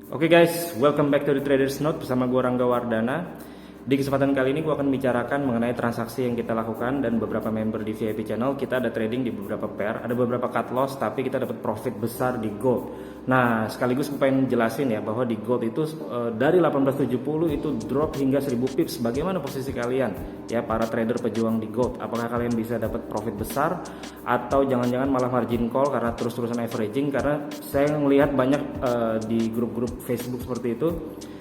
Oke guys, welcome back to the Traders Note bersama gue Rangga Wardana. Di kesempatan kali ini gue akan bicarakan mengenai transaksi yang kita lakukan dan beberapa member di VIP channel. Kita ada trading di beberapa pair, ada beberapa cut loss, tapi kita dapat profit besar di gold. Nah, sekaligus gue pengen jelasin ya bahwa di gold itu dari 1870 itu drop hingga 1000 pips. Bagaimana posisi kalian ya para trader pejuang di gold? Apakah kalian bisa dapat profit besar atau jangan-jangan malah margin call karena terus-terusan averaging? Karena saya melihat banyak di grup-grup Facebook seperti itu,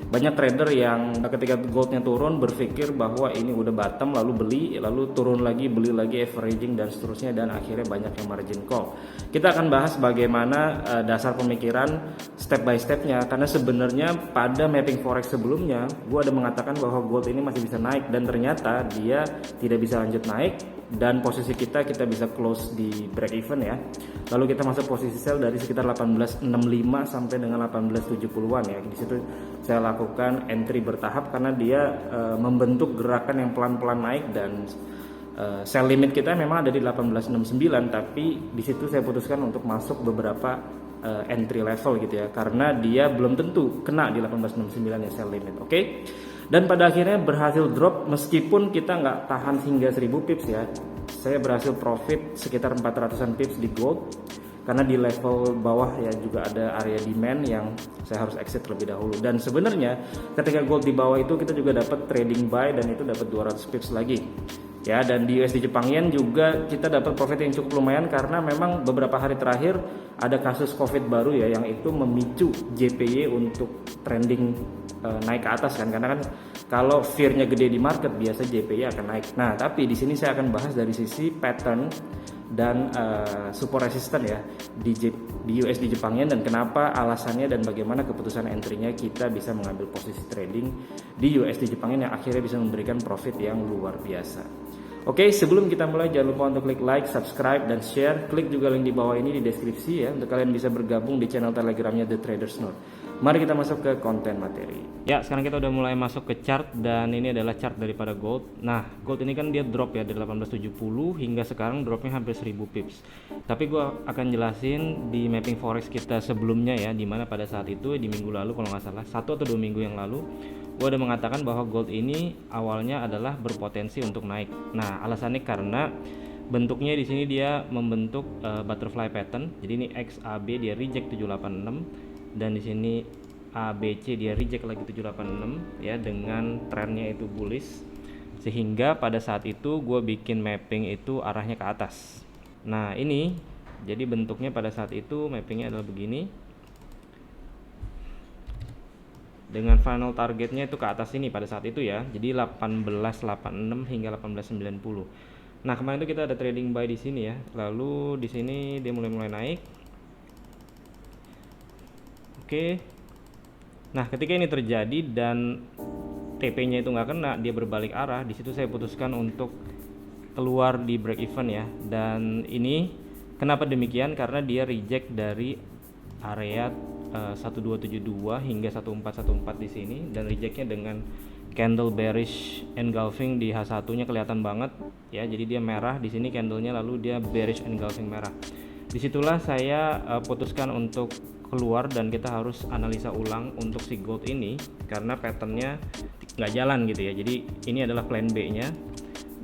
banyak trader yang ketika goldnya turun berpikir bahwa ini udah bottom lalu beli, lalu turun lagi beli lagi averaging dan seterusnya, dan akhirnya banyak yang margin call. Kita akan bahas bagaimana dasar pemikiran step by stepnya, karena sebenarnya pada mapping forex sebelumnya gue ada mengatakan bahwa gold ini masih bisa naik, dan ternyata dia tidak bisa lanjut naik dan posisi kita bisa close di break even ya. Lalu kita masuk posisi sell dari sekitar 1865 sampai dengan 1870-an ya. Di situ saya lakukan entry bertahap karena dia membentuk gerakan yang pelan-pelan naik, dan sell limit kita memang ada di 1869, tapi di situ saya putuskan untuk masuk beberapa entry level gitu ya, karena dia belum tentu kena di 1869 ya sell limit. Oke. Dan pada akhirnya berhasil drop meskipun kita nggak tahan hingga 1000 pips ya. Saya berhasil profit sekitar 400-an pips di gold, karena di level bawah ya juga ada area demand yang saya harus exit terlebih dahulu. Dan sebenarnya ketika gold di bawah itu kita juga dapat trading buy, dan itu dapat 200 pips lagi ya. Dan di USD Jepang Yen juga kita dapat profit yang cukup lumayan, karena memang beberapa hari terakhir ada kasus COVID baru ya, yang itu memicu JPY untuk trending naik ke atas kan, karena kan kalau fear-nya gede di market biasa JPY akan naik. Nah, tapi di sini saya akan bahas dari sisi pattern dan support resistance ya di USD Jepang Yen, dan kenapa alasannya dan bagaimana keputusan entry-nya kita bisa mengambil posisi trading di USD Jepang Yen yang akhirnya bisa memberikan profit yang luar biasa. Oke, sebelum kita mulai jangan lupa untuk klik like, subscribe, dan share. Klik juga link di bawah ini di deskripsi ya, untuk kalian bisa bergabung di channel telegramnya The Traders Note. Mari kita masuk ke konten materi. Ya, sekarang kita udah mulai masuk ke chart, dan ini adalah chart daripada gold. Nah, gold ini kan dia drop ya dari 1870 hingga sekarang dropnya hampir 1000 pips. Tapi gua akan jelasin di mapping forex kita sebelumnya ya, dimana pada saat itu di minggu lalu kalau nggak salah 1 atau 2 minggu yang lalu gue udah mengatakan bahwa gold ini awalnya adalah berpotensi untuk naik. Nah, alasannya karena bentuknya di sini dia membentuk butterfly pattern. Jadi ini XAB dia reject 786, dan di sini ABC dia reject lagi 786 ya, dengan trennya itu bullish, sehingga pada saat itu gue bikin mapping itu arahnya ke atas. Nah, ini jadi bentuknya pada saat itu mappingnya adalah begini, dengan final targetnya itu ke atas ini pada saat itu ya. Jadi 1886 hingga 1890. Nah, kemarin itu kita ada trading buy di sini ya. Lalu di sini dia mulai naik. Oke. Nah, ketika ini terjadi dan TP-nya itu nggak kena, dia berbalik arah. Di situ saya putuskan untuk keluar di break even ya. Dan ini kenapa demikian? Karena dia reject dari area 1272 hingga 1414 di sini, dan rejectnya dengan candle bearish engulfing di H1-nya kelihatan banget ya. Jadi dia merah di sini candlenya, lalu dia bearish engulfing merah. Disitulah saya putuskan untuk keluar, dan kita harus analisa ulang untuk si gold ini karena patternnya nggak jalan gitu ya. Jadi ini adalah plan B-nya.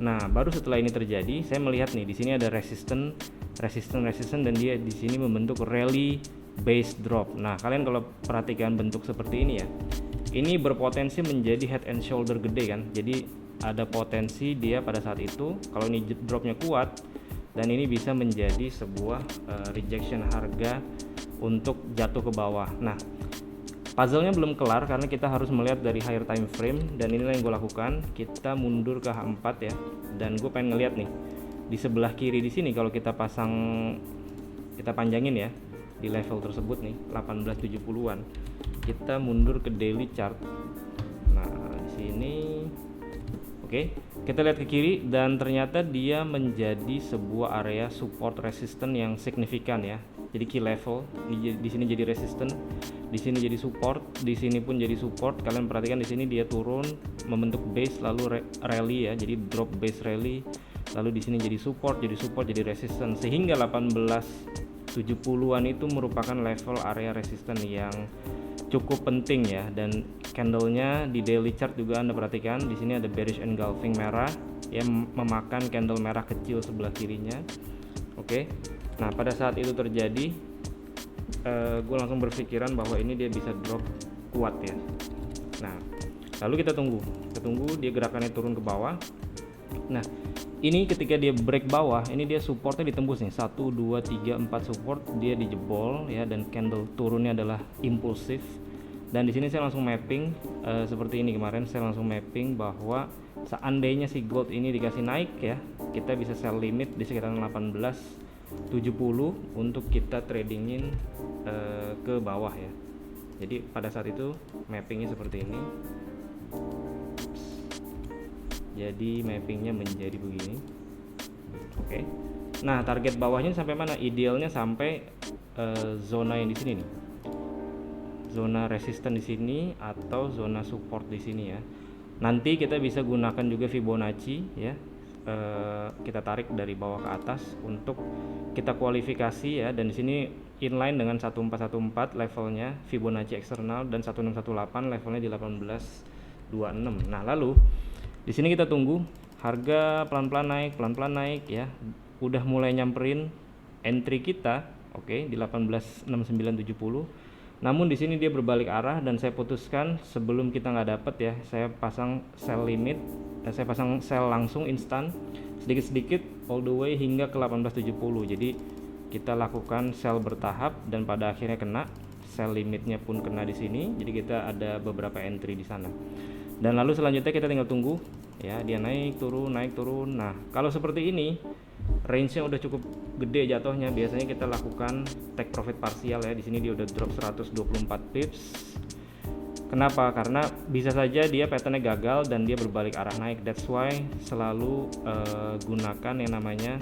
Nah, baru setelah ini terjadi saya melihat nih di sini ada resistance, dan dia di sini membentuk rally base drop. Nah, kalian kalau perhatikan bentuk seperti ini ya, ini berpotensi menjadi head and shoulder gede kan. Jadi ada potensi dia pada saat itu kalau ini dropnya kuat, dan ini bisa menjadi sebuah rejection harga untuk jatuh ke bawah. Nah, puzzle-nya belum kelar karena kita harus melihat dari higher time frame, dan inilah yang gue lakukan. Kita mundur ke H4 ya, dan gue pengen ngeliat nih di sebelah kiri di sini kalau kita panjangin ya di level tersebut nih 1870-an. Kita mundur ke daily chart. Nah, di sini oke, kita lihat ke kiri, dan ternyata dia menjadi sebuah area support resistance yang signifikan ya. Jadi key level di sini jadi resistance, di sini jadi support, di sini pun jadi support. Kalian perhatikan di sini dia turun membentuk base lalu rally ya. Jadi drop base rally, lalu di sini jadi support, jadi resistance, sehingga 18 70-an itu merupakan level area resisten yang cukup penting ya, dan candlenya di daily chart juga Anda perhatikan di sini ada bearish engulfing merah yang memakan candle merah kecil sebelah kirinya. Oke. Nah, pada saat itu terjadi gue langsung berpikiran bahwa ini dia bisa drop kuat ya. Nah, lalu kita tunggu dia gerakannya turun ke bawah. Nah, ini ketika dia break bawah, ini dia supportnya ditembus nih, 1, 2, 3, 4 support dia dijebol ya, dan candle turunnya adalah impulsif. Dan di sini saya langsung mapping seperti ini kemarin, saya langsung mapping bahwa seandainya si gold ini dikasih naik ya, kita bisa sell limit di sekitaran 1870 untuk kita tradingin ke bawah ya. Jadi pada saat itu mappingnya seperti ini. Jadi mappingnya menjadi begini. Oke. Nah, target bawahnya sampai mana? Idealnya sampai zona yang di sini nih. Zona resisten di sini atau zona support di sini ya. Nanti kita bisa gunakan juga Fibonacci ya. Kita tarik dari bawah ke atas untuk kita kualifikasi ya, dan di sini inline dengan 1414 levelnya Fibonacci eksternal dan 1618 levelnya di 1826. Nah, lalu di sini kita tunggu harga pelan-pelan naik ya. Udah mulai nyamperin entry kita, oke, di 186970. Namun di sini dia berbalik arah dan saya putuskan sebelum kita nggak dapet ya, saya pasang sell limit, saya pasang sell langsung instan sedikit-sedikit all the way hingga ke 1870. Jadi kita lakukan sell bertahap dan pada akhirnya kena, sell limitnya pun kena di sini. Jadi kita ada beberapa entry di sana. Dan lalu selanjutnya kita tinggal tunggu ya, dia naik turun. Nah, kalau seperti ini range-nya udah cukup gede jatuhnya, biasanya kita lakukan take profit parsial ya. Di sini dia udah drop 124 pips. Kenapa? Karena bisa saja dia patternnya gagal dan dia berbalik arah naik. That's why selalu gunakan yang namanya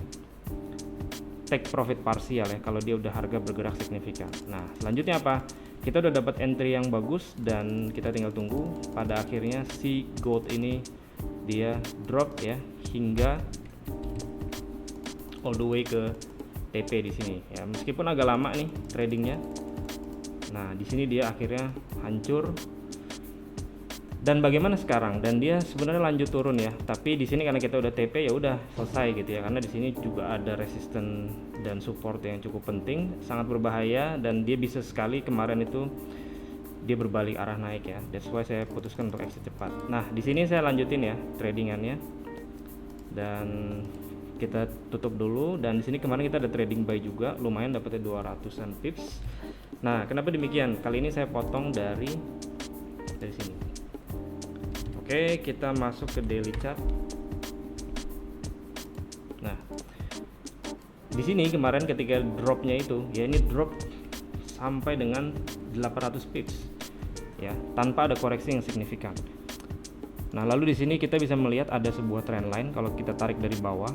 take profit parsial ya kalau dia udah harga bergerak signifikan. Nah, selanjutnya apa? Kita udah dapat entry yang bagus dan kita tinggal tunggu pada akhirnya si gold ini dia drop ya hingga all the way ke TP di sini ya. Meskipun agak lama nih tradingnya. Nah, di sini dia akhirnya hancur. Dan bagaimana sekarang? Dan dia sebenarnya lanjut turun ya. Tapi di sini karena kita udah TP ya udah selesai gitu ya. Karena di sini juga ada resisten dan support yang cukup penting, sangat berbahaya dan dia bisa sekali kemarin itu dia berbalik arah naik ya. That's why saya putuskan untuk exit cepat. Nah, di sini saya lanjutin ya tradingannya. Dan kita tutup dulu, dan di sini kemarin kita ada trading buy juga, lumayan dapatnya 200-an pips. Nah, kenapa demikian? Kali ini saya potong dari sini. Oke, kita masuk ke daily chart. Nah, di sini kemarin ketika dropnya itu, ya ini drop sampai dengan 800 pips, ya, tanpa ada koreksi yang signifikan. Nah, lalu di sini kita bisa melihat ada sebuah trendline kalau kita tarik dari bawah.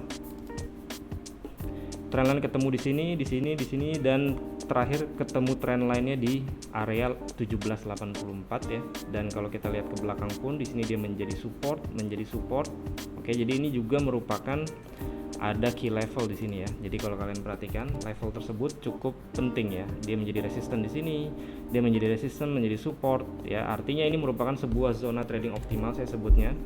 Trendline ketemu di sini, dan terakhir ketemu trendline-nya di area 1784 ya. Dan kalau kita lihat ke belakang pun di sini dia menjadi support. Oke, jadi ini juga merupakan ada key level di sini ya. Jadi kalau kalian perhatikan level tersebut cukup penting ya. Dia menjadi resisten di sini, dia menjadi resisten, menjadi support ya. Artinya ini merupakan sebuah zona trading optimal saya sebutnya.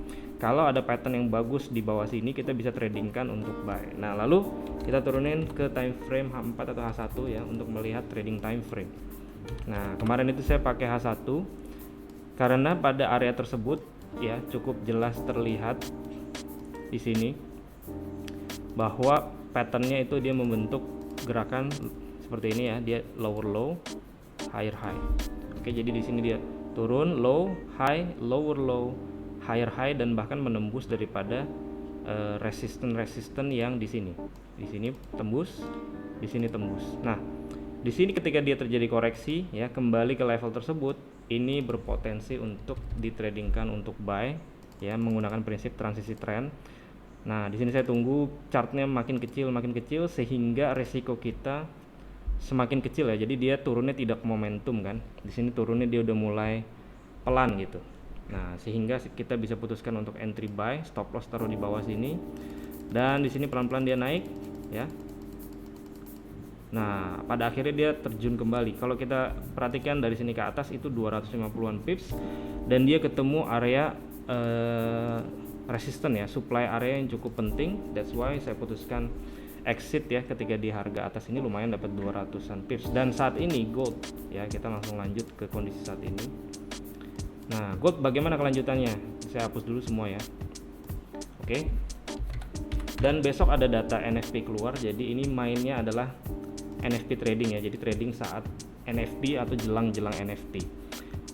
Kalau ada pattern yang bagus di bawah sini kita bisa tradingkan untuk buy. Nah, lalu kita turunin ke time frame H4 atau H1 ya untuk melihat trading time frame. Nah, kemarin itu saya pakai H1 karena pada area tersebut ya cukup jelas terlihat di sini bahwa patternnya itu dia membentuk gerakan seperti ini ya, dia lower low, higher high. Oke, jadi di sini dia turun, low, high, lower low, higher high, dan bahkan menembus daripada resisten yang di sini. Di sini tembus, di sini tembus. Nah, di sini ketika dia terjadi koreksi ya kembali ke level tersebut, ini berpotensi untuk ditradingkan untuk buy ya menggunakan prinsip transisi trend. Nah, di sini saya tunggu chartnya makin kecil sehingga resiko kita semakin kecil ya. Jadi dia turunnya tidak momentum kan. Di sini turunnya dia udah mulai pelan gitu. Nah, sehingga kita bisa putuskan untuk entry buy, stop loss taruh di bawah sini. Dan di sini pelan-pelan dia naik ya. Nah, pada akhirnya dia terjun kembali. Kalau kita perhatikan dari sini ke atas itu 250-an pips dan dia ketemu area resisten ya, supply area yang cukup penting. That's why saya putuskan exit ya ketika di harga atas ini lumayan dapat 200-an pips. Dan saat ini gold ya, kita langsung lanjut ke kondisi saat ini. Nah, gold bagaimana kelanjutannya? Saya hapus dulu semua ya. Oke. Dan besok ada data NFP keluar, jadi ini mainnya adalah NFP trading ya, jadi trading saat NFP atau jelang-jelang NFP.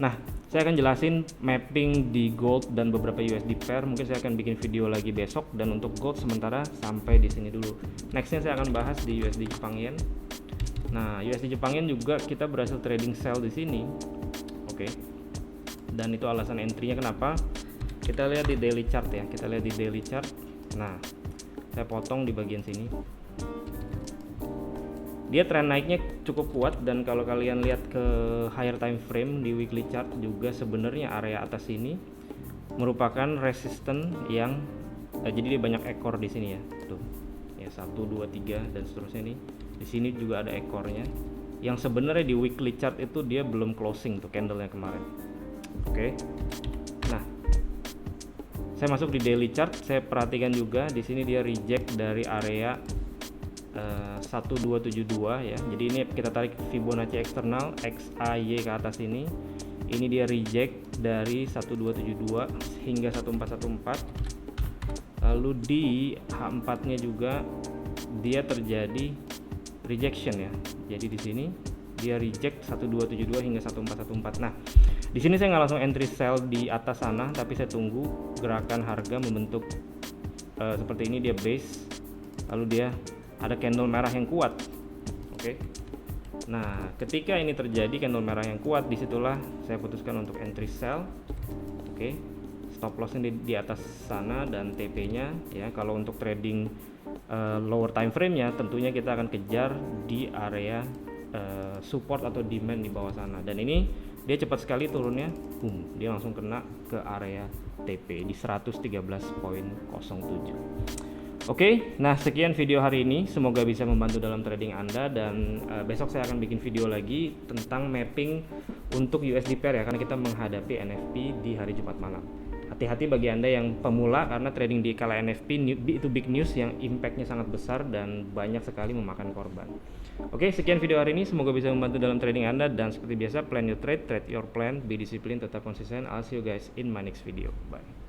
Nah, saya akan jelasin mapping di gold dan beberapa USD pair. Mungkin saya akan bikin video lagi besok, dan untuk gold sementara sampai di sini dulu. Nextnya saya akan bahas di USD Jepang Yen. Nah, USD Jepang Yen juga kita berhasil trading sell di sini. Oke. Dan itu alasan entry-nya kenapa? Kita lihat di daily chart ya. Kita lihat di daily chart. Nah, saya potong di bagian sini. Dia tren naiknya cukup kuat, dan kalau kalian lihat ke higher time frame di weekly chart juga sebenarnya area atas ini merupakan resisten yang jadi dia banyak ekor di sini ya. Tuh. Ya 1 2 3 dan seterusnya nih. Di sini juga ada ekornya. Yang sebenarnya di weekly chart itu dia belum closing tuh candlenya kemarin. Oke. Nah, saya masuk di daily chart, saya perhatikan juga di sini dia reject dari area 1272 ya. Jadi ini kita tarik Fibonacci eksternal XAY ke atas ini. Ini dia reject dari 1272 hingga 1414. Lalu di H4-nya juga dia terjadi rejection ya. Jadi di sini dia reject 1272 hingga 1414. Nah, di sini saya nggak langsung entry sell di atas sana, tapi saya tunggu gerakan harga membentuk seperti ini, dia base, lalu dia ada candle merah yang kuat. Oke. Nah, ketika ini terjadi candle merah yang kuat, disitulah saya putuskan untuk entry sell. Oke. Stop lossnya di atas sana dan TP-nya ya. Kalau untuk trading lower time frame-nya, tentunya kita akan kejar di area support atau demand di bawah sana. Dan ini dia cepat sekali turunnya, boom, dia langsung kena ke area TP di 113.07. Oke, nah sekian video hari ini, semoga bisa membantu dalam trading Anda, dan besok saya akan bikin video lagi tentang mapping untuk USD pair ya, karena kita menghadapi NFP di hari Jumat malam. Hati-hati bagi Anda yang pemula, karena trading di kala NFP itu big news yang impactnya sangat besar dan banyak sekali memakan korban. Oke, sekian video hari ini, semoga bisa membantu dalam trading Anda, dan seperti biasa, plan your trade, trade your plan, be disciplined, tetap konsisten. I'll see you guys in my next video. Bye.